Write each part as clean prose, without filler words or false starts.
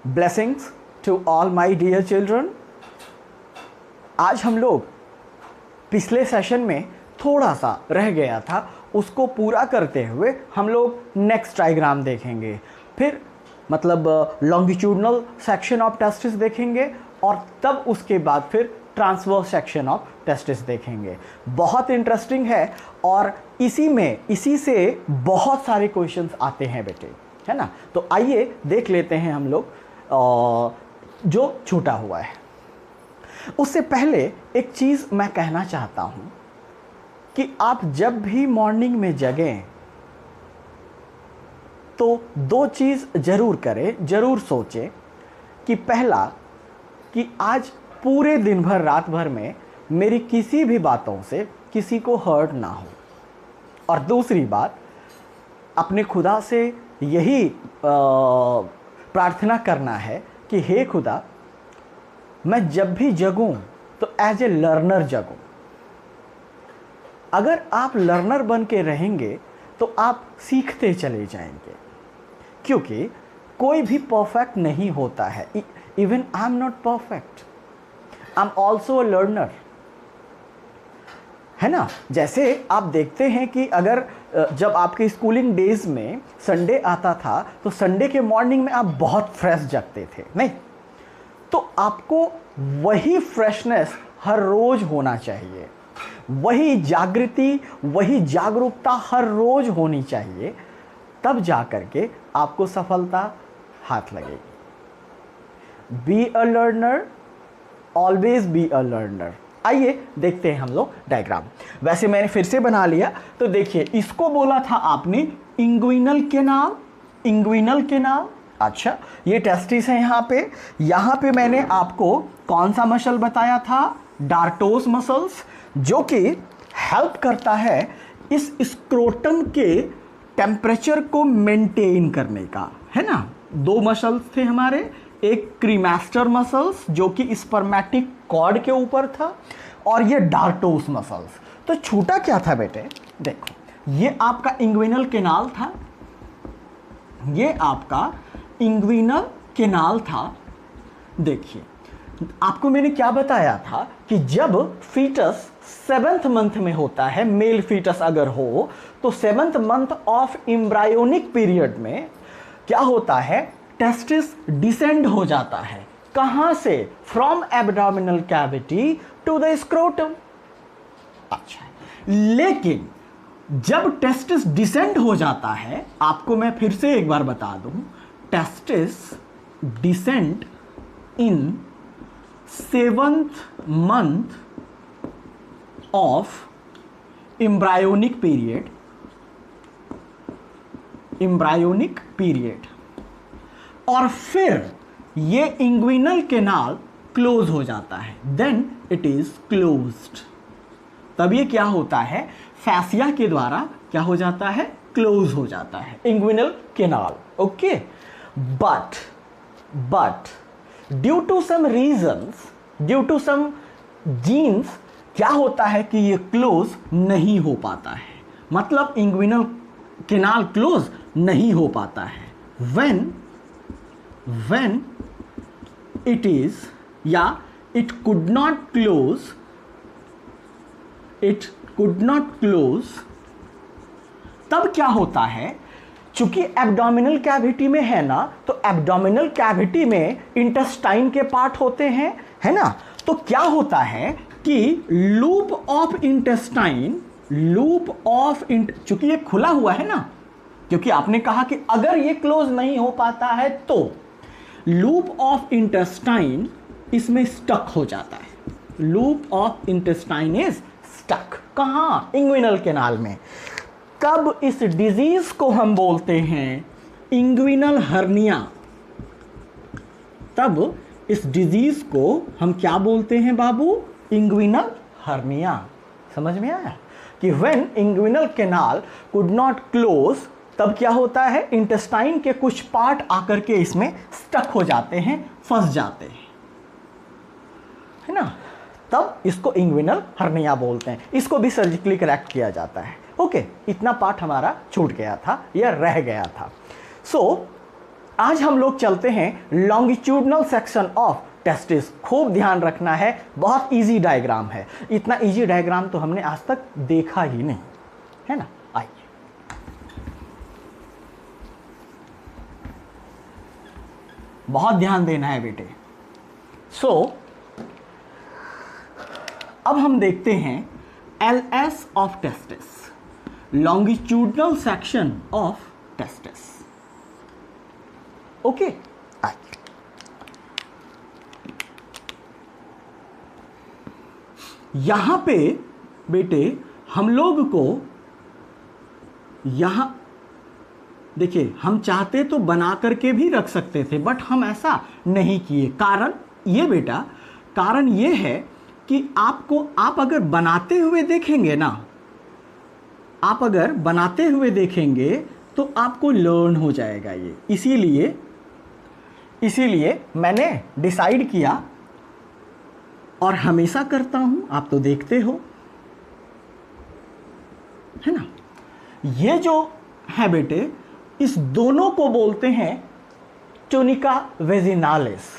Blessings to all my dear children। आज हम लोग पिछले सेशन में थोड़ा सा रह गया था, उसको पूरा करते हुए हम लोग नेक्स्ट डायग्राम देखेंगे, फिर मतलब लॉन्गिट्यूडनल सेक्शन ऑफ टेस्टिस देखेंगे और तब उसके बाद फिर ट्रांसवर्स सेक्शन ऑफ टेस्टिस देखेंगे। बहुत इंटरेस्टिंग है और इसी से बहुत सारे क्वेश्चंस आते हैं बेटे, है ना। तो आइए देख लेते हैं हम लोग जो छूटा हुआ है। उससे पहले एक चीज़ मैं कहना चाहता हूँ कि आप जब भी मॉर्निंग में जगें तो दो चीज़ ज़रूर करें, ज़रूर सोचें कि पहला कि आज पूरे दिन भर रात भर में मेरी किसी भी बातों से किसी को हर्ट ना हो, और दूसरी बात अपने खुदा से यही प्रार्थना करना है कि हे खुदा, मैं जब भी जगूं तो एज ए लर्नर जगूं। अगर आप लर्नर बन के रहेंगे तो आप सीखते चले जाएंगे, क्योंकि कोई भी परफेक्ट नहीं होता है। Even I am not perfect, I am also a learner, है ना। जैसे आप देखते हैं कि अगर जब आपके स्कूलिंग डेज में संडे आता था तो संडे के मॉर्निंग में आप बहुत फ्रेश जगते थे, नहीं? तो आपको वही फ्रेशनेस हर रोज होना चाहिए, वही जागृति, वही जागरूकता हर रोज होनी चाहिए, तब जा करके आपको सफलता हाथ लगेगी। Be a learner, always be a learner. आइए देखते हैं हम लोग डायग्राम। वैसे मैंने फिर से बना लिया, तो देखिए इसको बोला था आपने इंग्विनल कैनाल, इंग्विनल कैनाल। अच्छा, ये टेस्टिस है यहाँ पे मैंने आपको कौन सा मसल बताया था? डार्टोस मसल्स, जो कि हेल्प करता है इस स्क्रोटम के टेम्परेचर को मेंटेन करने का, है ना। दो मसल्स थे हमारे, एक क्रीमास्टर मसल्स जो कि स्पर्मेटिक कॉर्ड के ऊपर था, और ये डार्टोस मसल्स। तो छूटा क्या था बेटे? देखो, ये आपका इंग्विनल कैनाल था, ये आपका इंग्विनल कैनाल था। देखिए आपको मैंने क्या बताया था कि जब फीटस 7th मंथ में होता है, मेल फीटस अगर हो, तो 7th month of embryonic period में क्या होता है? टेस्टिस डिसेंड हो जाता है। कहां से? From abdominal cavity to the scrotum. अच्छा, लेकिन जब टेस्टिस डिसेंड हो जाता है, आपको मैं फिर से एक बार बता दूं, testis descend in 7th month of embryonic period, embryonic period, और फिर ये इंग्विनल कैनाल क्लोज हो जाता है, देन इट इज क्लोज्ड। तब ये क्या होता है? फैसिया के द्वारा क्या हो जाता है? क्लोज हो जाता है inguinal canal. Okay, but due to some reasons, due to some genes, क्या होता है कि ये क्लोज नहीं हो पाता है, मतलब इंग्विनल कैनाल क्लोज नहीं हो पाता है। when it is, या it could not close, it could not close, तब क्या होता है? चूंकि एब्डोमिनल कैविटी में है ना, तो एब्डोमिनल कैविटी में इंटेस्टाइन के पार्ट होते हैं, है ना। तो क्या होता है कि लूप ऑफ इंटेस्टाइन, चूंकि ये खुला हुआ है ना, क्योंकि आपने कहा कि अगर ये क्लोज नहीं हो पाता है तो लूप ऑफ इंटेस्टाइन इसमें स्टक हो जाता है। Loop of intestine is stuck कहां? इंग्विनल कैनाल में। कब इस डिजीज को हम बोलते हैं इंग्विनल हर्निया, तब इस डिजीज को हम क्या बोलते हैं बाबू? Inguinal hernia. समझ में आया कि when inguinal canal could not close, तब क्या होता है? इंटेस्टाइन के कुछ पार्ट आकर के इसमें स्टक हो जाते हैं, फंस जाते हैं, है ना। तब इसको इंग्विनल हर्निया बोलते हैं। इसको भी सर्जिकली करेक्ट किया जाता है। ओके, इतना पार्ट हमारा छूट गया था या रह गया था। सो आज हम लोग चलते हैं लॉन्गिट्यूडनल सेक्शन ऑफ टेस्टिस। खूब ध्यान रखना है, बहुत इजी डायग्राम है। इतना इजी डायग्राम तो हमने आज तक देखा ही नहीं, है ना। आइए, बहुत ध्यान देना है बेटे। अब हम देखते हैं LS of testis, longitudinal section of testis. Okay, यहां पे बेटे हम लोग को यहां देखिए, हम चाहते तो बना करके भी रख सकते थे, बट हम ऐसा नहीं किए। कारण ये बेटा, कारण ये है कि आप अगर बनाते हुए देखेंगे ना, आप अगर बनाते हुए देखेंगे तो आपको लर्न हो जाएगा ये। इसीलिए मैंने डिसाइड किया, और हमेशा करता हूं, आप तो देखते हो, है ना। ये जो है बेटे, इस दोनों को बोलते हैं ट्यूनिका वेजिनालिस।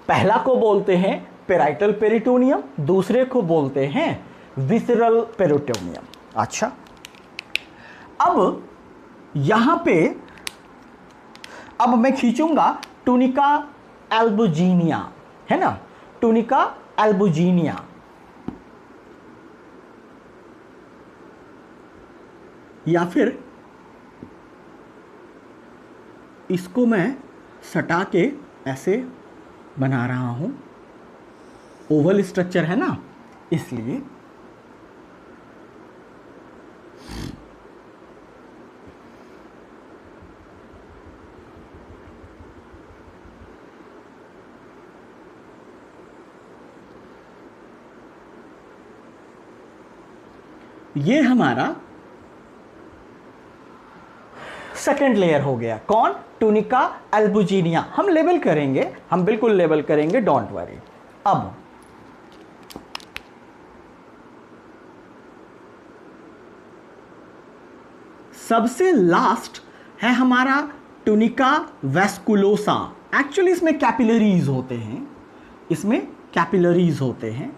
पहला को बोलते हैं पेराइटल पेरिटोनियम, दूसरे को बोलते हैं विसरल पेरिटोनियम। अच्छा, अब यहां पे अब मैं खींचूंगा ट्यूनिका एल्बुजिनिया, है ना, ट्यूनिका एल्बुजिनिया। या फिर इसको मैं सटा के ऐसे बना रहा हूं, ओवल स्ट्रक्चर है ना, इसलिए। ये हमारा सेकेंड लेयर हो गया। कौन? Tunica albuginea. हम लेबल करेंगे, हम बिल्कुल लेबल करेंगे, डोंट वरी। अब सबसे लास्ट है हमारा ट्यूनिका वेस्कुलोसा। एक्चुअली इसमें कैपिलरीज होते हैं, इसमें कैपिलरीज होते हैं,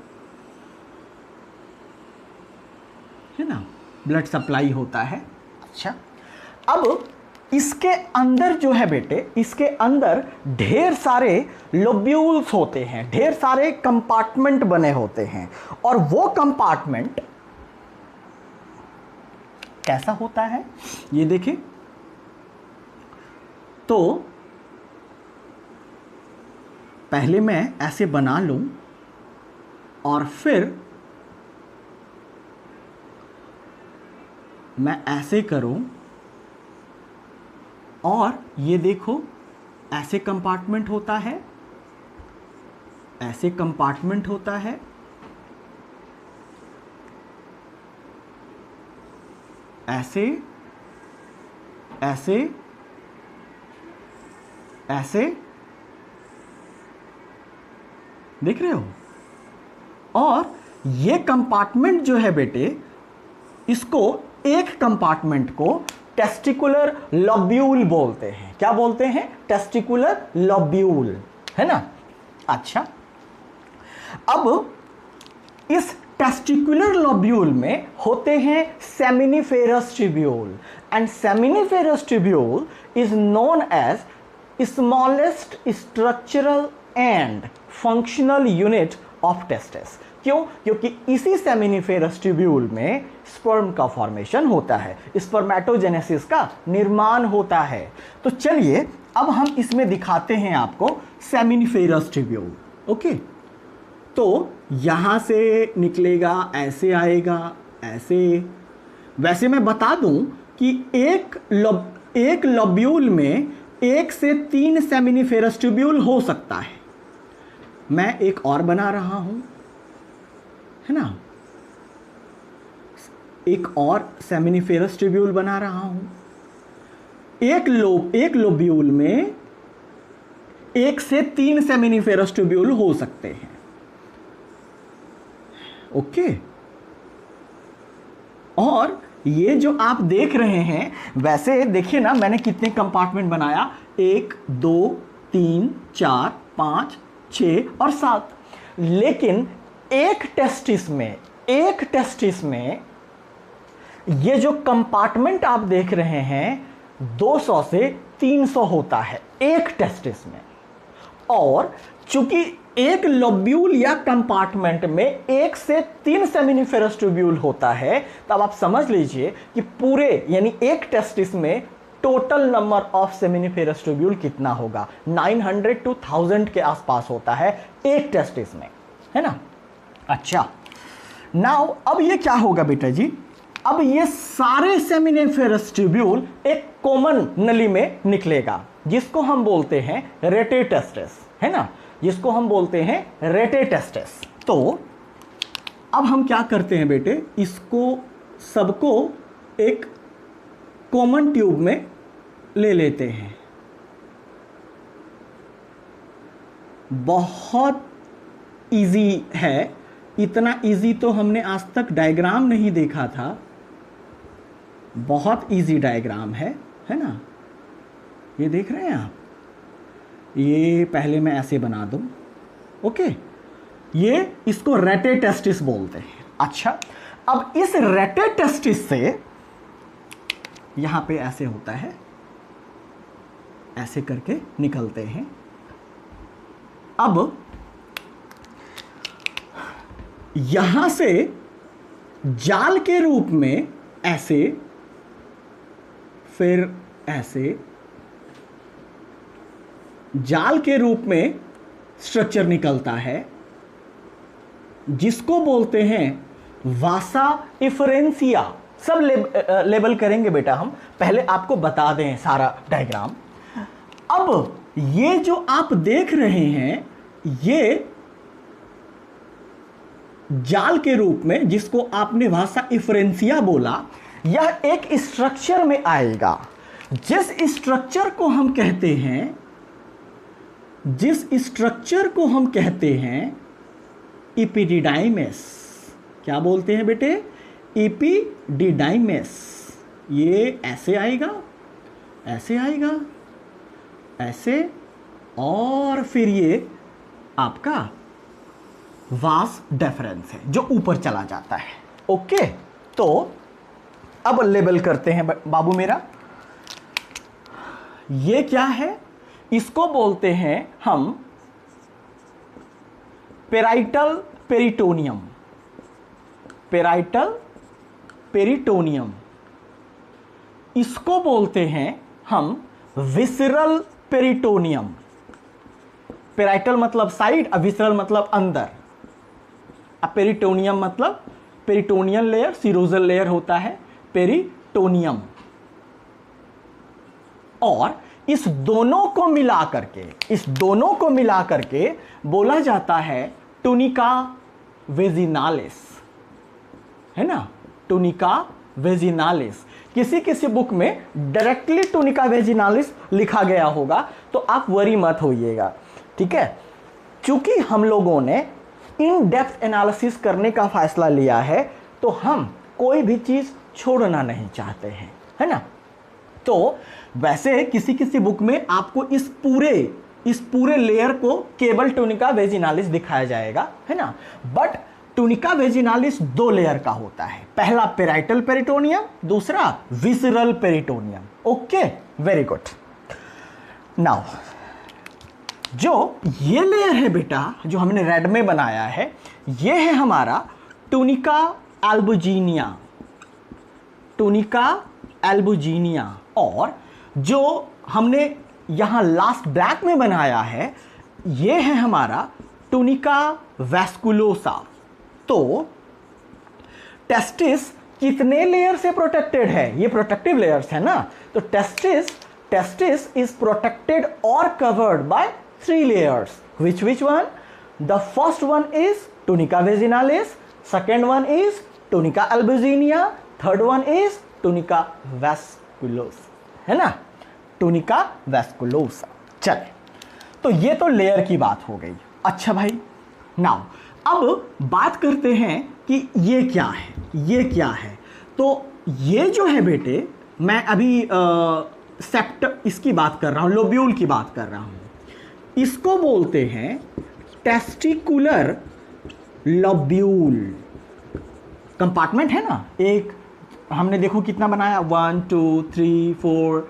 है ना, ब्लड सप्लाई होता है। अच्छा, अब इसके अंदर जो है बेटे, इसके अंदर ढेर सारे लोब्यूल्स होते हैं, ढेर सारे कंपार्टमेंट बने होते हैं। और वो कंपार्टमेंट कैसा होता है ये देखें। तो पहले मैं ऐसे बना लूं और फिर मैं ऐसे करूं, और ये देखो ऐसे कंपार्टमेंट होता है, ऐसे कंपार्टमेंट होता है, ऐसे ऐसे ऐसे, देख रहे हो। और ये कंपार्टमेंट जो है बेटे, इसको एक कंपार्टमेंट को टेस्टिकुलर लोब्यूल बोलते हैं। क्या बोलते हैं? टेस्टिकुलर लोब्यूल, है ना। अच्छा, अब इस टेस्टिकुलर लोब्यूल में होते हैं seminiferous tubule, and seminiferous tubule is known as smallest structural and functional unit of testis. क्यों? क्योंकि इसी सेमिनिफेरस ट्यूब्यूल में स्पर्म का फॉर्मेशन होता है, स्पर्मेटोजेनेसिस का निर्माण होता है। तो चलिए अब हम इसमें दिखाते हैं आपको सेमिनिफेरस ट्यूब्यूल। ओके, तो यहां से निकलेगा, ऐसे आएगा, ऐसे। वैसे मैं बता दूं कि एक लोब्यूल में 1 से 3 सेमिनिफेरस ट्यूब्यूल हो सकता है। मैं एक और बना रहा हूं, है ना, एक और सेमिनिफेरस ट्यूब्यूल बना रहा हूं। एक लोब्यूल में 1 से 3 सेमिनिफेरस ट्यूब्यूल हो सकते हैं। ओके, और ये जो आप देख रहे हैं, वैसे देखिए ना मैंने कितने कंपार्टमेंट बनाया, 1 2 3 4 5 6 और 7। लेकिन एक टेस्टिस में ये जो कंपार्टमेंट आप देख रहे हैं 200 से 300 होता है एक टेस्टिस में। और चूंकि एक लोब्यूल या कंपार्टमेंट में 1 से 3 सेमिनिफेरस ट्यूब्यूल होता है, तब आप समझ लीजिए कि पूरे यानी एक टेस्टिस में total number of seminiferous tubule कितना होगा, 900 to 1000 के आसपास होता है एक टेस्टिस में, है ना। अच्छा, नाउ अब ये क्या होगा बेटा जी, अब ये सारे सेमिनिफेरस ट्यूब्यूल एक कॉमन नली में निकलेगा जिसको हम बोलते हैं रेटे टेस्टिस, है ना, जिसको हम बोलते हैं रेटे टेस्टिस। तो अब हम क्या करते हैं बेटे, इसको सबको एक कॉमन ट्यूब में ले लेते हैं। बहुत इजी है, इतना इजी तो हमने आज तक डायग्राम नहीं देखा था, बहुत इजी डायग्राम है ना। ये देख रहे हैं आप, ये पहले मैं ऐसे बना दूं, ओके। ये इसको रेटे टेस्टिस बोलते हैं। अच्छा, अब इस रेटे टेस्टिस से यहां पे ऐसे होता है, ऐसे करके निकलते हैं। अब यहां से जाल के रूप में ऐसे, फिर ऐसे जाल के रूप में स्ट्रक्चर निकलता है जिसको बोलते हैं वासा इफरेंसिया। सब लेबल करेंगे बेटा हम, पहले आपको बता दें सारा डायग्राम। अब ये जो आप देख रहे हैं, ये जाल के रूप में जिसको आपने वासा इफरेंसिया बोला, यह एक स्ट्रक्चर में आएगा। जिस स्ट्रक्चर को हम कहते हैं इपिडिडाइमेस। क्या बोलते हैं बेटे, इपिडिडाइमेस। ये ऐसे आएगा, ऐसे आएगा, ऐसे, और फिर ये आपका वास डेफरेंस है जो ऊपर चला जाता है। ओके, तो अब लेबल करते हैं बाबू मेरा। ये क्या है, इसको बोलते हैं हम पेराइटल पेरिटोनियम। पेराइटल पेरिटोनियम, इसको बोलते हैं हम विसरल पेरिटोनियम। पेराइटल मतलब साइड, अब विसरल मतलब अंदर। अब पेरिटोनियम मतलब पेरिटोनियल लेयर, सीरोजल लेयर होता है पेरिटोनियम। और इस दोनों को मिला करके बोला जाता है टुनिका वेजिनालिस, है ना, टुनिका वेजिनालिस। किसी बुक में डायरेक्टली टुनिका वेजिनालिस लिखा गया होगा तो आप वरी मत होइएगा, ठीक है। चूंकि हम लोगों ने इन डेप्थ एनालिसिस करने का फैसला लिया है तो हम कोई भी चीज छोड़ना नहीं चाहते हैं, है ना। तो वैसे किसी बुक में आपको इस पूरे लेयर को केवल टुनिका वेजिनालिस दिखाया जाएगा, है ना। बट टुनिका वेजिनालिस 2 लेयर का होता है, पहला पेराइटल पेरिटोनियम, दूसरा visceral peritoneum. Okay, very good. Now जो ये लेयर है बेटा, जो हमने रेड में बनाया है, ये है हमारा टुनिका एल्बुजिनिया। टुनिका एल्बुजिनिया। और जो हमने यहां लास्ट ब्लैक में बनाया है, ये है हमारा टुनिका वैस्कुलोसा। तो टेस्टिस कितने लेयर से प्रोटेक्टेड है, ये प्रोटेक्टिव लेयर्स है ना। तो टेस्टिस इज प्रोटेक्टेड और covered by 3 layers. Which one? The first one is tunica vaginalis, second one is tunica albuginea, third one is tunica vasculosa, है ना, tunica vasculosa। चले, तो ये तो लेयर की बात हो गई। अच्छा भाई, नाउ अब बात करते हैं कि ये क्या है, ये क्या है। तो ये जो है बेटे, मैं अभी सेप्ट इसकी बात कर रहा हूं, लोब्यूल की बात कर रहा हूं। इसको बोलते हैं टेस्टिकुलर लोब्यूल। कंपार्टमेंट है ना, एक हमने देखो कितना बनाया, 1 2 3 4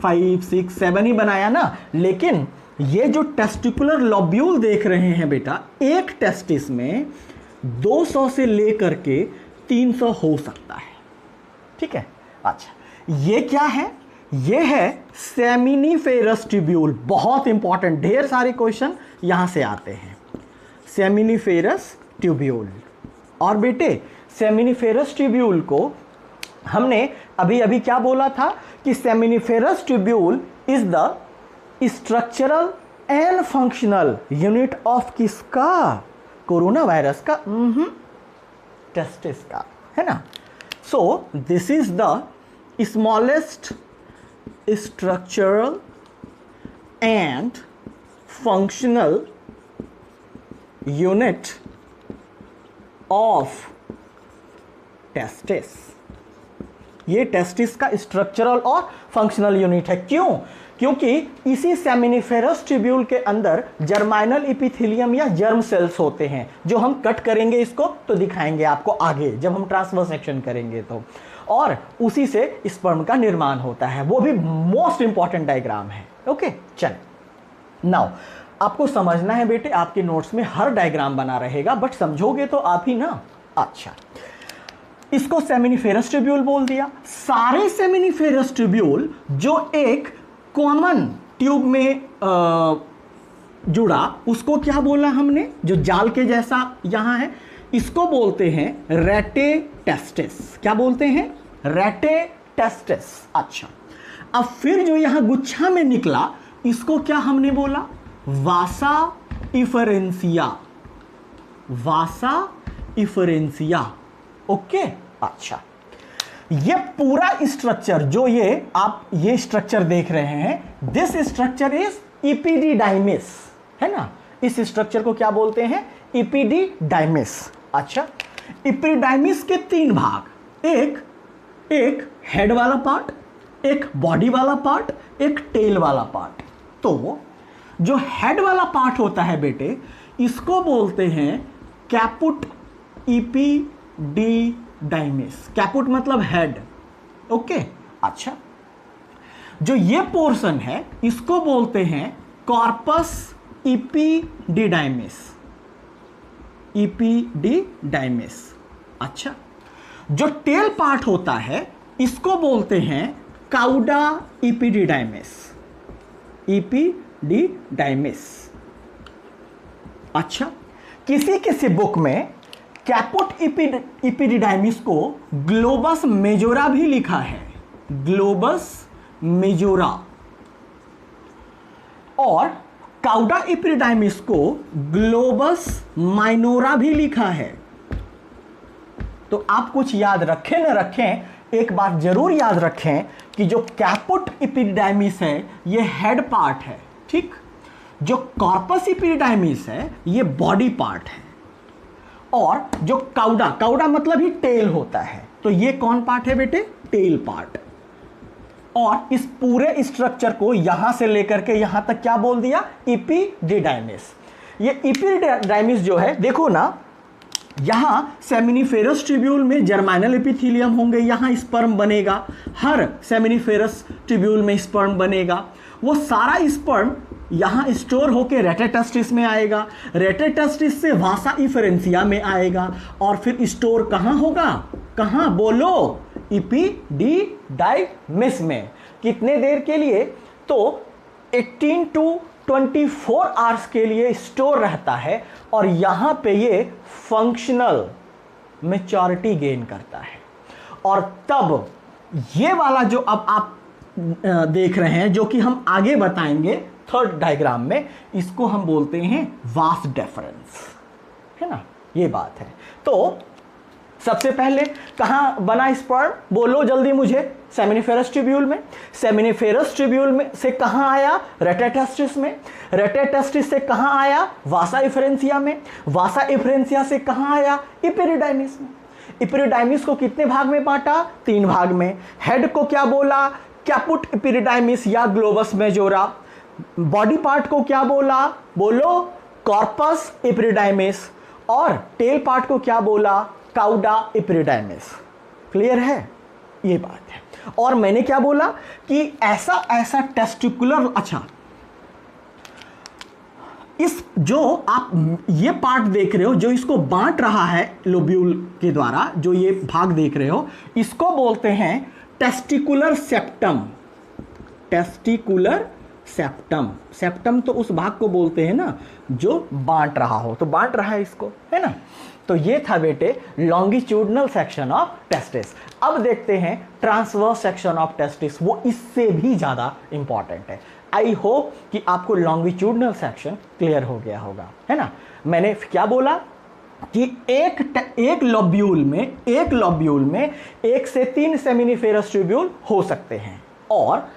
5 6 7 ही बनाया ना। लेकिन ये जो टेस्टिकुलर लोब्यूल देख रहे हैं बेटा, एक टेस्टिस में 200 से लेकर के 300 हो सकता है, ठीक है। अच्छा, ये क्या है? ये है सेमिनिफेरस ट्यूब्यूल। बहुत इंपॉर्टेंट, ढेर सारे क्वेश्चन यहां से आते हैं। Seminiferous tubule. और बेटे सेमिनिफेरस ट्यूब्यूल को हमने अभी अभी क्या बोला था कि seminiferous tubule is the structural and functional unit of किसका? कोरोना वायरस का? टेस्टिस का, है ना। So this is the smallest structural and functional unit of testis। ये टेस्टिस का स्ट्रक्चरल और फंक्शनल यूनिट है। क्यों? क्योंकि इसी सेमिनिफेरस ट्यूब्यूल के अंदर जर्माइनल इपिथेलियम या जर्म सेल्स होते हैं, जो हम कट करेंगे इसको तो दिखाएंगे आपको आगे जब हम ट्रांसवर्स सेक्शन करेंगे तो। और उसी से स्पर्म का निर्माण होता है, वो भी मोस्ट इंपॉर्टेंट डायग्राम है। ओके, चल नाउ आपको समझना है बेटे, आपके नोट्स में हर डायग्राम बना रहेगा, बट समझोगे तो आप ही ना। अच्छा, इसको सेमिनिफेरस ट्यूब्यूल बोल दिया। सारे सेमिनिफेरस ट्यूब्यूल जो एक कॉमन ट्यूब में जुड़ा, उसको क्या बोला हमने? जो जाल के जैसा यहां है, इसको बोलते हैं रेटेटेस्टिस। क्या बोलते हैं? रेटेटेस्टिस। अच्छा, अब फिर जो यहां गुच्छा में निकला, इसको क्या हमने बोला? वासा इफरेंसिया। वासा इफरेंसिया। ओके, अच्छा, ये पूरा स्ट्रक्चर जो ये आप ये स्ट्रक्चर देख रहे हैं, दिस स्ट्रक्चर इज इपिडिडाइमिस, है ना। इस स्ट्रक्चर को क्या बोलते हैं? इपिडिडाइमिस। अच्छा, इपिडिडाइमिस के 3 भाग, एक हेड वाला पार्ट, एक बॉडी वाला पार्ट, एक टेल वाला पार्ट। तो जो हेड वाला पार्ट होता है बेटे, इसको बोलते हैं कैपुट इपिडिडाइमिस। कैपुट मतलब हेड। ओके, अच्छा, जो ये पोर्शन है इसको बोलते हैं कॉर्पस इपिडिडाइमिस। इपिडिडाइमिस। अच्छा, जो टेल पार्ट होता है इसको बोलते हैं काउडा इपिडिडाइमिस। इपिडिडाइमिस। अच्छा, किसी किसी बुक में कैपुट इपिडिडाइमिस को ग्लोबस मेजोरा भी लिखा है। Globus majora. और काउडा इपिडिडाइमिस को ग्लोबस माइनोरा भी लिखा है। तो आप कुछ याद रखें न रखें, एक बात जरूर याद रखें कि जो कैपुट इपिडिडाइमिस है ये हेड पार्ट है, ठीक। जो कॉर्पस इपिडिडाइमिस है ये बॉडी पार्ट है। और जो काउडा, काउडा मतलब ही टेल होता है, तो ये कौन पार्ट है बेटे? Tail part. और इस पूरे स्ट्रक्चर को यहां से लेकर के यहां तक क्या बोल दिया? इपिडिडाइमिस। ये इपिडिडाइमिस जो है, देखो ना, यहां सेमिनिफेरस ट्यूब्यूल में जर्माइनल एपिथेलियम होंगे, यहां स्पर्म बनेगा, हर सेमिनिफेरस ट्यूब्यूल में स्पर्म बनेगा। वो सारा स्पर्म यहां स्टोर होकर रेटेटेस्टिस में आएगा, रेटेटेस्टिस से वासा इफरेंसिया में आएगा, और फिर स्टोर कहां होगा? कहां बोलो? इपिडिडाइमिस में। कितने देर के लिए? तो 18 to 24 आवर्स के लिए स्टोर रहता है, और यहां पे ये फंक्शनल मैच्योरिटी गेन करता है। और तब ये वाला जो अब आप देख रहे हैं, जो कि हम आगे बताएंगे थर्ड डायग्राम में, इसको हम बोलते हैं वास डेफरेंस, है ना। ये बात है। तो सबसे पहले कहां बना स्पर्म? बोलो जल्दी मुझे। सेमिनिफेरस ट्यूब्यूल में। सेमिनिफेरस ट्यूब्यूल में से कहां आया? रेटेटेस्टिस में। रेटेटेस्टिस से कहां आया? वासा इफरेंसिया में। वासा इफरेंसिया से कहां आया? इपिडिडाइमिस में। इपिडिडाइमिस को कितने भाग में बांटा? 3 भाग में। हेड को क्या बोला? कैपुट इपिडिडाइमिस या ग्लोबस मेजोरा। बॉडी पार्ट को क्या बोला? बोलो कॉर्पस इपिडिडाइमिस। और टेल पार्ट को क्या बोला? काउडा इपिडिडाइमिस। क्लियर है? ये बात है। और मैंने क्या बोला कि ऐसा टेस्टिकुलर, अच्छा इस जो आप ये पार्ट देख रहे हो जो इसको बांट रहा है लोब्यूल के द्वारा, जो ये भाग देख रहे हो, इसको बोलते हैं testicular septum. Testicular septum. Septum तो उस भाग को बोलते हैं ना जो बांट रहा हो, तो बांट रहा है इसको, है ना। तो ये था बेटे लॉन्गिट्यूडनल सेक्शन ऑफ टेस्टिस। अब देखते हैं ट्रांसवर्स सेक्शन ऑफ टेस्टिस, वो इससे भी ज्यादा इंपॉर्टेंट है। आई होप कि आपको लॉन्गिट्यूडनल सेक्शन क्लियर हो गया होगा, है ना। मैंने क्या बोला कि एक लोब्यूल में 1 से 3 सेमिनिफेरस ट्यूब्यूल हो सकते हैं। और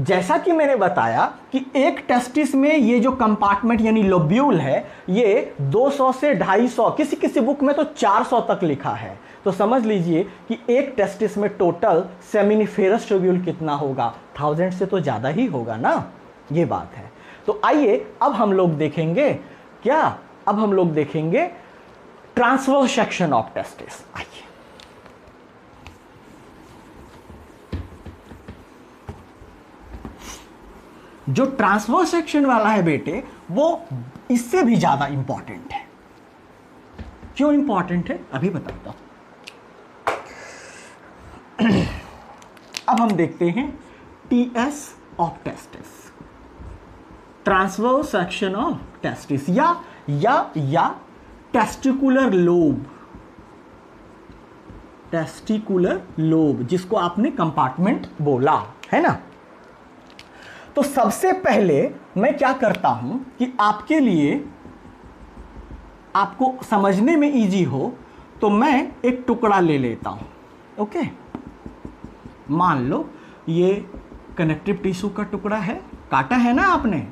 जैसा कि मैंने बताया कि एक टेस्टिस में ये जो कंपार्टमेंट यानी लोब्यूल है, ये 200 से 250, किसी किसी बुक में तो 400 तक लिखा है। तो समझ लीजिए कि एक टेस्टिस में टोटल सेमिनिफेरस ट्यूब्यूल कितना होगा? 1000 से तो ज़्यादा ही होगा ना, ये बात है। तो आइए अब हम लोग देखेंगे क्या? अब हम लोग देखेंगे ट्रांसवर्स सेक्शन ऑफ टेस्टिस। आइए, जो ट्रांसवर्स सेक्शन वाला है बेटे, वो इससे भी ज्यादा इंपॉर्टेंट है। क्यों इंपॉर्टेंट है अभी बताता हूं। अब हम देखते हैं TS of testis, transverse section of testis, या टेस्टिकुलर लोब। टेस्टिकुलर लोब जिसको आपने कंपार्टमेंट बोला, है ना। तो सबसे पहले मैं क्या करता हूं कि आपके लिए, आपको समझने में इजी हो, तो मैं एक टुकड़ा ले लेता हूं। ओके, मान लो ये कनेक्टिव टिश्यू का टुकड़ा है, काटा है ना आपने,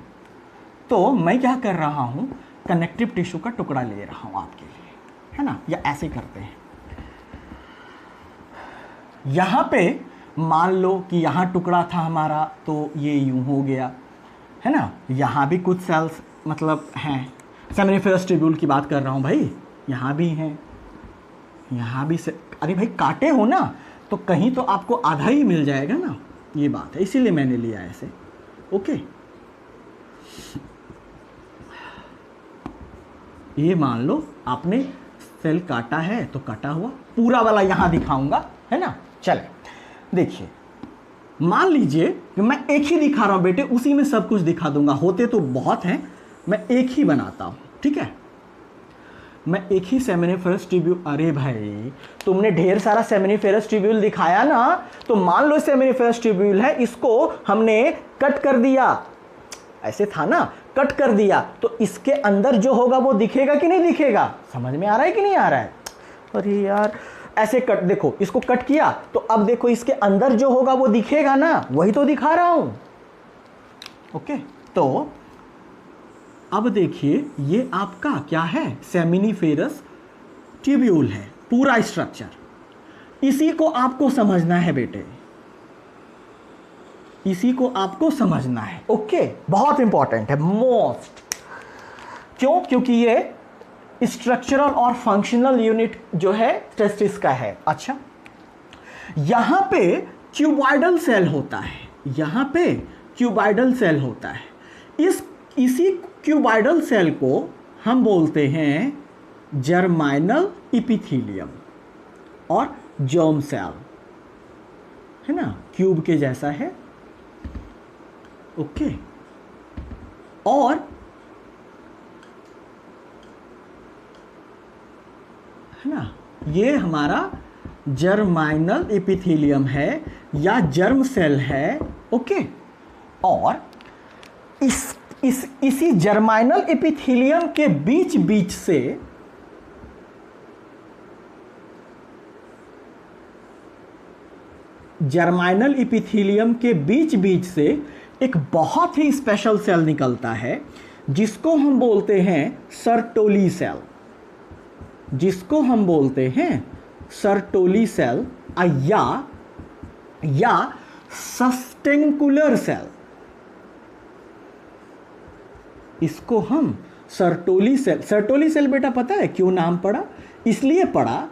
तो मैं क्या कर रहा हूं, कनेक्टिव टिश्यू का टुकड़ा ले रहा हूं आपके लिए, है ना। या ऐसे करते हैं, यहां पे मान लो कि यहाँ टुकड़ा था हमारा, तो ये यूं हो गया, है ना। यहाँ भी कुछ सेल्स मतलब हैं, सेमिनिफेरस ट्यूब्यूल की बात कर रहा हूँ भाई, यहाँ भी हैं, यहाँ भी से, अरे भाई काटे हो ना, तो कहीं तो आपको आधा ही मिल जाएगा ना, ये बात है, इसीलिए मैंने लिया ऐसे। ओके, ये मान लो आपने सेल काटा है, तो काटा हुआ पूरा वाला यहाँ दिखाऊंगा, है ना। चले देखिए, मान लीजिए कि मैं एक ही दिखा रहा हूं बेटे, उसी में सब कुछ दिखा दूंगा, होते तो बहुत हैं, मैं एक ही बनाता हूं, ठीक है। मैं एक ही सेमिनिफेरस ट्यूब्यूल, अरे भाई तुमने ढेर सारा सेमिनिफेरस ट्यूब्यूल दिखाया ना, तो मान लो सेमिनिफेरस ट्यूब्यूल है, इसको हमने कट कर दिया, ऐसे था ना, कट कर दिया, तो इसके अंदर जो होगा वो दिखेगा कि नहीं दिखेगा? समझ में आ रहा है कि नहीं आ रहा है? अरे यार ऐसे कट, देखो इसको कट किया, तो अब देखो इसके अंदर जो होगा वो दिखेगा ना, वही तो दिखा रहा हूं। ओके, तो अब देखिए ये आपका क्या है, सेमिनिफेरस ट्यूब्यूल है, पूरा स्ट्रक्चर। इसी को आपको समझना है बेटे, इसी को आपको समझना है। ओके, बहुत इंपॉर्टेंट है, मोस्ट। क्यों? क्योंकि ये स्ट्रक्चरल और फंक्शनल यूनिट जो है टेस्टिस का है। अच्छा, यहां पे क्यूबॉइडल सेल होता है, यहां पे क्यूबॉइडल सेल होता है। इसी क्यूबॉइडल सेल को हम बोलते हैं जर्माइनल इपिथीलियम और जर्म सेल, है ना, क्यूब के जैसा है। ओके, और है ना, ये हमारा जर्माइनल एपिथेलियम है या जर्म सेल है। ओके, और इसी जर्माइनल एपिथेलियम के बीच बीच से जर्माइनल एपिथेलियम के बीच बीच से एक बहुत ही स्पेशल सेल निकलता है, जिसको हम बोलते हैं सर्टोली सेल, जिसको हम बोलते हैं सर्टोली सेल या सस्टेंकुलर सेल, इसको हम सर्टोली सेल बेटा पता है क्यों नाम पड़ा? इसलिए पड़ा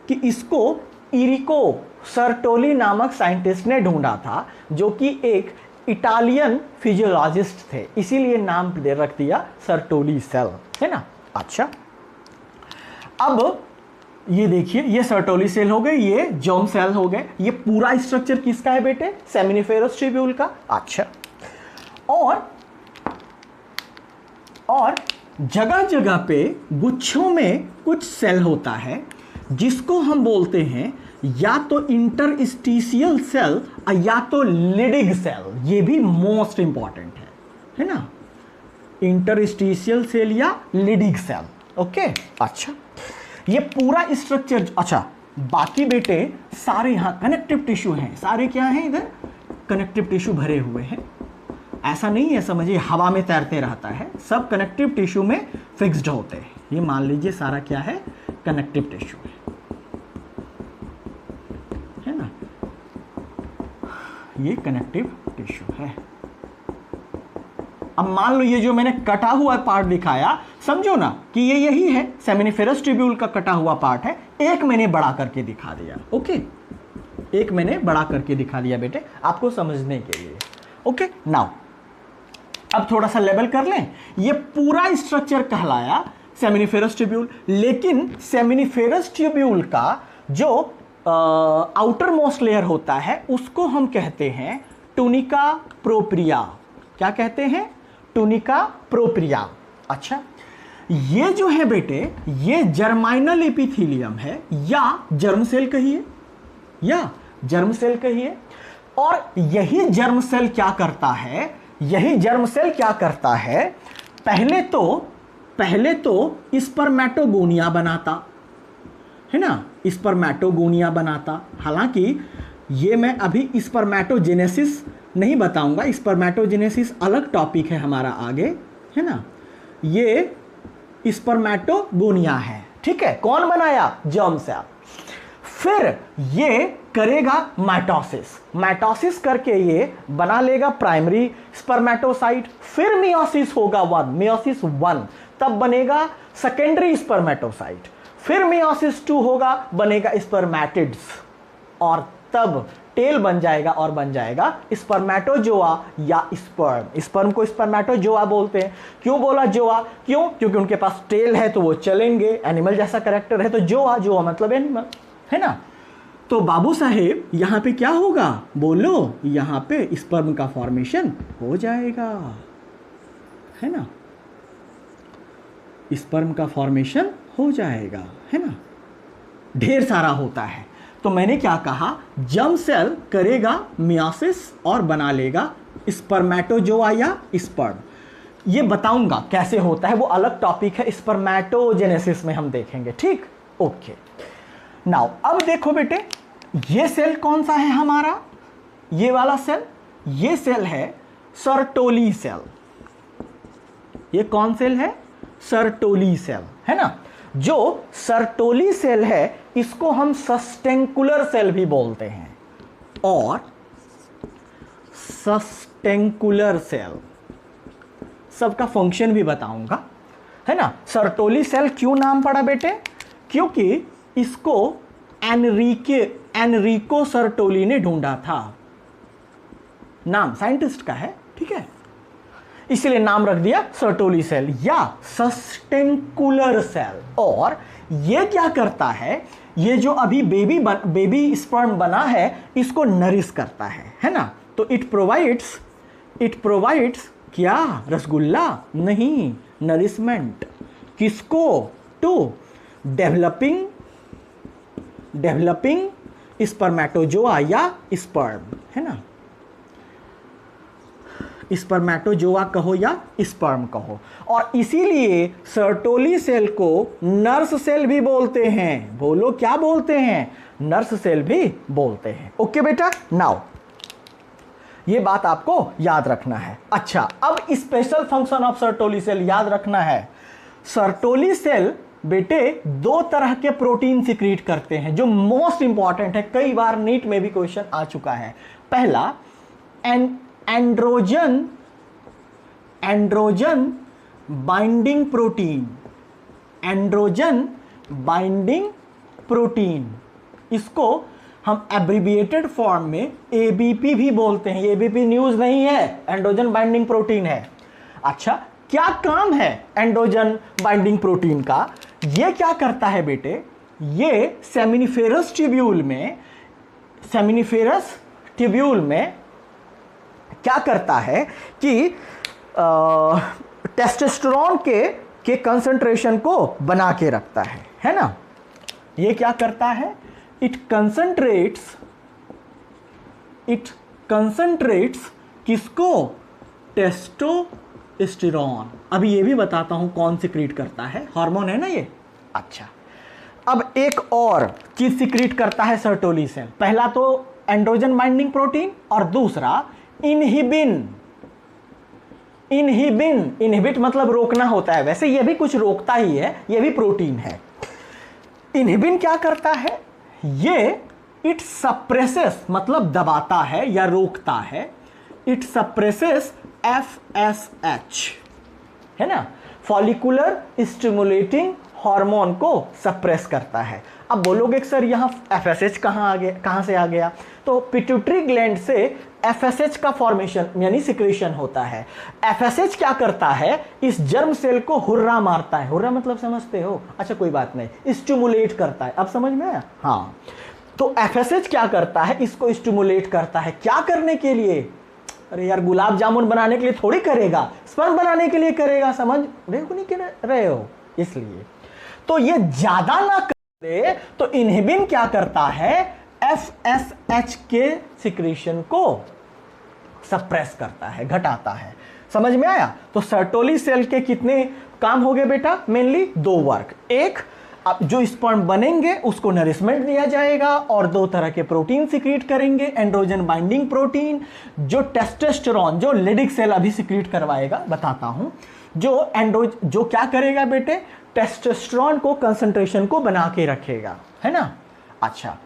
कि इसको इरिको सर्टोली नामक साइंटिस्ट ने ढूंढा था, जो कि एक इटालियन फिजियोलॉजिस्ट थे, इसीलिए नाम दे रख दिया सर्टोली सेल, है ना। अच्छा, अब ये देखिए, ये सर्टोली सेल हो गए, ये जर्म सेल हो गए। ये पूरा स्ट्रक्चर किसका है बेटे? सेमिनिफेरस ट्यूब्यूल का। अच्छा, और जगह जगह पे गुच्छों में कुछ सेल होता है जिसको हम बोलते हैं या तो इंटरस्टिशियल सेल या तो लिडिग सेल। ये भी मोस्ट इंपॉर्टेंट है ना, इंटरस्टिशियल सेल या लिडिग सेल। ओके, अच्छा, ये पूरा स्ट्रक्चर। अच्छा, बाकी बेटे सारे यहां कनेक्टिव टिश्यू हैं, सारे क्या हैं इधर? कनेक्टिव टिश्यू भरे हुए हैं। ऐसा नहीं है समझिए हवा में तैरते रहता है, सब कनेक्टिव टिश्यू में फिक्स्ड होते हैं। ये मान लीजिए सारा क्या है? कनेक्टिव टिश्यू है ना, ये कनेक्टिव टिश्यू है। अब मान लो ये जो मैंने कटा हुआ पार्ट दिखाया, समझो ना कि ये यही है, सेमिनिफेरस ट्यूब्यूल का कटा हुआ पार्ट है। एक मैंने बड़ा करके दिखा दिया। ओके, एक मैंने बड़ा करके दिखा दिया बेटे आपको समझने के लिए। ओके, नाउ अब थोड़ा सा लेवल कर लें। ये पूरा स्ट्रक्चर कहलाया सेमिनिफेरस ट्यूब्यूल, लेकिन सेमिनिफेरस ट्यूब्यूल का जो आउटर मोस्ट लेयर होता है उसको हम कहते हैं टूनिका प्रोप्रिया। क्या कहते हैं? Tunica propria. अच्छा, ये जो है बेटे, ये जर्माइनल एपिथेलियम है या जर्म सेल कहिए, या जर्म सेल कहिए। और यही जर्म सेल क्या करता है? यही जर्म सेल क्या करता है? पहले तो स्पर्मेटोगोनिया बनाता है ना, स्पर्मेटोगोनिया बनाता। हालांकि ये मैं अभी स्पर्मेटोजेनेसिस नहीं बताऊंगा, स्पर्मेटोजेनेसिस अलग टॉपिक है हमारा आगे, है ना। ये स्पर्मेटोगोनिया है, ठीक है। कौन बनाया? Germ cell. फिर ये करेगा माइटोसिस करके ये बना लेगा प्राइमरी स्पर्मेटोसाइट। फिर मियोसिस होगा मियोसिस 1, तब बनेगा सेकेंडरी स्पर्मेटोसाइट। फिर मियोसिस 2 होगा, बनेगा स्पर्मेटिड्स, और तब टेल बन जाएगा और बन जाएगा स्पर्मेटोजोआ या स्पर्म। स्पर्म को स्पर्मेटोजोआ बोलते हैं। क्यों बोला जोआ? क्यों? क्योंकि उनके पास टेल है तो वो चलेंगे, एनिमल जैसा कैरेक्टर है, तो जोआ मतलब एनिमल, है ना। तो बाबू साहेब यहां पे क्या होगा? बोलो, यहां पे स्पर्म का फॉर्मेशन हो जाएगा, है ना, स्पर्म का फॉर्मेशन हो जाएगा, है ना। ढेर सारा होता है। तो मैंने क्या कहा? जर्म सेल करेगा मियोसिस और बना लेगा स्पर्मेटोजोआ या स्पर्म। ये बताऊंगा कैसे होता है, वो अलग टॉपिक है, स्पर्मेटोजेनेसिस में हम देखेंगे, ठीक। ओके, नाउ अब देखो बेटे, ये सेल कौन सा है हमारा? ये वाला सेल, ये सेल है सर्टोली सेल। ये कौन सेल है? सर्टोली सेल, है ना। जो सर्टोली सेल है इसको हम सस्टेंकुलर सेल भी बोलते हैं, और सस्टेंकुलर सेल सबका फंक्शन भी बताऊंगा, है ना। सर्टोली सेल क्यों नाम पड़ा बेटे? क्योंकि इसको एनरिको सर्टोली ने ढूंढा था। नाम साइंटिस्ट का है, ठीक है, इसलिए नाम रख दिया सर्टोली सेल या सस्टेंकुलर सेल। और ये क्या करता है? ये जो अभी बेबी स्पर्म बना है इसको नरिश करता है ना। तो इट प्रोवाइड्स क्या? रसगुल्ला नहीं, नरिशमेंट। किसको? टू डेवलपिंग स्पर्मेटोजोआ या स्पर्म, है ना। स्पर्मेटोजोआ कहो या स्पर्म कहो। और इसीलिए सर्टोली सेल को नर्स सेल भी बोलते हैं। बोलो क्या बोलते हैं? नर्स सेल भी बोलते हैं। ओके बेटा, नाउ ये बात आपको याद रखना है। अच्छा, अब special function of Sertoli cell याद रखना है। सर्टोली सेल बेटे दो तरह के प्रोटीन सिक्रीट करते हैं जो मोस्ट इंपॉर्टेंट है, कई बार नीट में भी क्वेश्चन आ चुका है। पहला androgen binding protein, androgen binding protein, इसको हम एब्रिविएटेड फॉर्म में एबीपी भी बोलते हैं। एबीपी न्यूज नहीं है, एंड्रोजन बाइंडिंग प्रोटीन है। अच्छा, क्या काम है एंड्रोजन बाइंडिंग प्रोटीन का? ये क्या करता है बेटे, ये सेमिनिफेरस ट्यूब्यूल में क्या करता है कि टेस्टोस्टेरोन के कंसंट्रेशन को बना के रखता है ना। ये क्या करता है, इट कंसंट्रेट्स किसको, टेस्टोस्टेरोन। अभी ये भी बताता हूं कौन सिक्रीट करता है, हार्मोन है ना ये। अच्छा, अब एक और चीज सिक्रीट करता है सर्टोली सेल। पहला तो एंड्रोजन बाइंडिंग प्रोटीन और दूसरा इनहिबिट मतलब रोकना होता है, वैसे ये भी कुछ रोकता ही है, ये भी प्रोटीन है। इनहिबिन क्या करता है, ये इट सप्रेसेस मतलब दबाता है या रोकता है, इट सप्रेसेस FSH, है ना, फॉलिकुलर स्टिमुलेटिंग हार्मोन को सप्रेस करता है। अब बोलोगे सर यहाँ FSH कहाँ से आ गया? तो पिट्यूटरी ग्लैंड से FSH का फॉर्मेशन यानी सिक्रेशन होता है। FSH क्या करता है, इस जर्म सेल को हुर्रा मारता है। हुर्रा मतलब समझते हो? अच्छा कोई बात नहीं, स्टिमुलेट करता है। अब समझ में आया? हाँ, तो FSH क्या करता है, इसको स्टिमुलेट करता है। क्या करने के लिए? अरे यार, गुलाब जामुन बनाने के लिए थोड़ी करेगा, स्पर्म बनाने के लिए करेगा। समझ रहे हो? इसलिए तो ये ज्यादा ना करे तो इनहिबिन क्या करता है, FSH के सिक्रेशन को सप्रेस करता है, घटाता है। समझ में आया? तो सर्टोली सेल के कितने काम हो गए बेटा? मेनली दो वर्क। एक, अब जो स्पर्म बनेंगे उसको नरिशमेंट दिया जाएगा और दो तरह के प्रोटीन सिक्रीट करेंगे, एंड्रोजन बाइंडिंग प्रोटीन, जो टेस्टोस्टेरोन, जो लेडिक सेल अभी सिक्रीट करवाएगा, बताता हूं। जो क्या करेगा बेटे, टेस्टोस्टेरोन को कंसंट्रेशन को बना के रखेगा, है ना। अच्छा,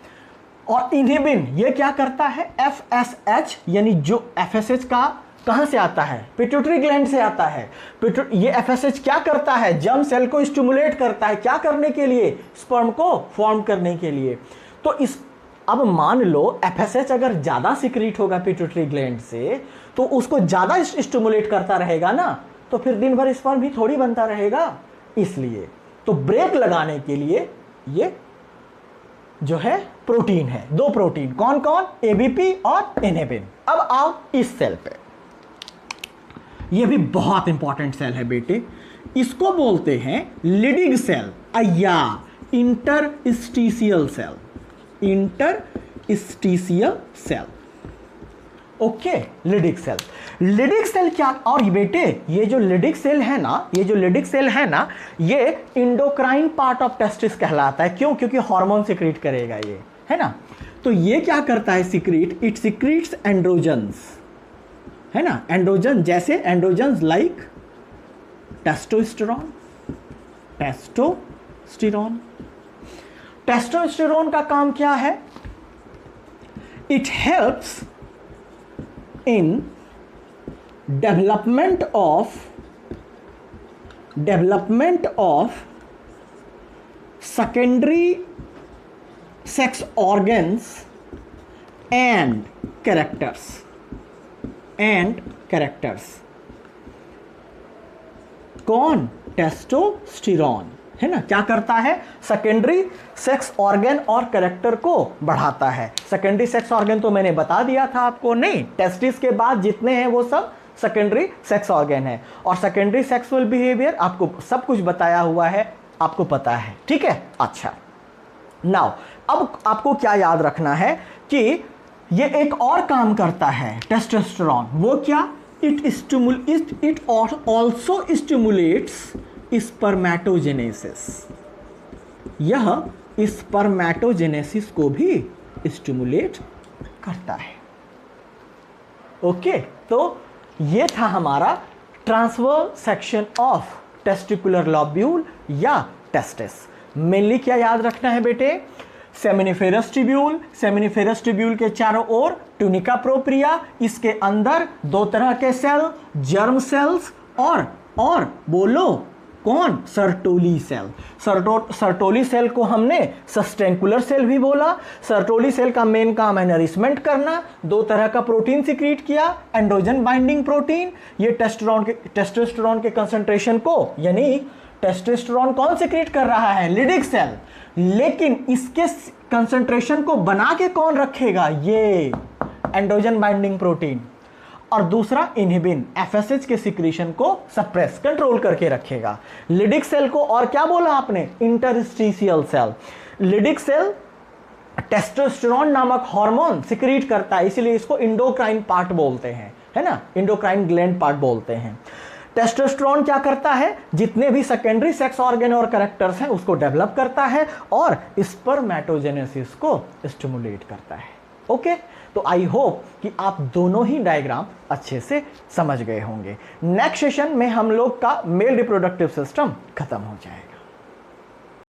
और इनहिबिन ये क्या करता है, FSH यानी जो FSH का कहां से आता है, पिट्यूटरी ग्लैंड से आता है। ये FSH क्या करता है, जर्म सेल को स्टिमुलेट करता है। क्या करने के लिए? स्पर्म को फॉर्म करने के लिए। तो इस अब मान लो FSH अगर ज्यादा सिक्रीट होगा पिट्यूटरी ग्लैंड से, तो उसको ज्यादा स्टिमुलेट करता रहेगा ना, तो फिर दिन भर स्पर्म भी थोड़ी बनता रहेगा। इसलिए तो ब्रेक लगाने के लिए ये जो है प्रोटीन है, दो प्रोटीन। कौन कौन? ABP और इनहिबिन। अब आओ इस सेल पे, ये भी बहुत इंपॉर्टेंट सेल है बेटे, इसको बोलते हैं लिडिग सेल या interstitial cell. Interstitial cell, okay. Leydig cell क्या? और बेटे ये जो लिडिग सेल है ना, ये इंडोक्राइन पार्ट ऑफ टेस्टिस कहलाता है। क्यों? क्योंकि हार्मोन सिक्रीट करेगा ये, है ना। तो ये क्या करता है सिक्रीट, इट सिक्रीट्स एंड्रोजन्स, है ना। एंड्रोजन जैसे एंड्रोजन्स लाइक टेस्टोस्टेरोन का काम क्या है, it helps in development of secondary sex organs and characters. कौन? टेस्टोस्टेरोन, है ना। क्या करता है, सेकेंडरी सेक्स ऑर्गन और कैरेक्टर को बढ़ाता है। सेकेंडरी सेक्स ऑर्गन तो मैंने बता दिया था आपको, नहीं, टेस्टिस के बाद जितने हैं वो सब सेकेंडरी सेक्स ऑर्गन है। और सेकेंडरी सेक्सुअल बिहेवियर आपको सब कुछ बताया हुआ है, आपको पता है, ठीक है। अच्छा, नाउ अब आपको क्या याद रखना है कि ये एक और काम करता है टेस्टोस्टेरोन। वो क्या? It also stimulates spermatogenesis. यह स्पर्मेटोजेनेसिस को भी स्टिमुलेट करता है। ओके, तो ये था हमारा transverse section of testicular lobule या टेस्टिस। मेनली क्या याद रखना है बेटे, सेमिनिफेरस ट्यूब्यूल, सेमिनिफेरस ट्यूब्यूल के चारों ओर ट्यूनिका प्रोप्रिया, इसके अंदर दो तरह के सेल, जर्म सेल्स और बोलो कौन, सर्टोली सेल। सर्टोली सेल को हमने सस्टेंकुलर सेल भी बोला। सर्टोली सेल का मेन काम है नरिशमेंट करना, दो तरह का प्रोटीन सिक्रीट किया, एंड्रोजन बाइंडिंग प्रोटीन। ये टेस्टोस्टेरोन के कंसंट्रेशन को, यानी टेस्टोस्टेरोन कौन सिक्रीट कर रहा है, लिडिक सेल, लेकिन इसके कंसंट्रेशन को बना के कौन रखेगा, ये एंड्रोजन बाइंडिंग प्रोटीन। और दूसरा इनहिबिन, एफएसएच के सिक्रीशन को सप्रेस, कंट्रोल करके रखेगा। लिडिक सेल को और क्या बोला आपने, interstitial cell. Leydig cell testosterone नामक हार्मोन सिक्रीट करता है, इसीलिए इसको इंडोक्राइन पार्ट बोलते हैं, है ना, इंडोक्राइन ग्लैंड पार्ट बोलते हैं। टेस्टोस्टेरोन क्या करता है, जितने भी सेकेंडरी सेक्स ऑर्गन और कैरेक्टर्स हैं उसको डेवलप करता है और स्पर्मेटोजेनेसिस को स्टिमुलेट करता है। ओके, तो आई होप कि आप दोनों ही डायग्राम अच्छे से समझ गए होंगे। नेक्स्ट सेशन में हम लोग का मेल रिप्रोडक्टिव सिस्टम खत्म हो जाएगा।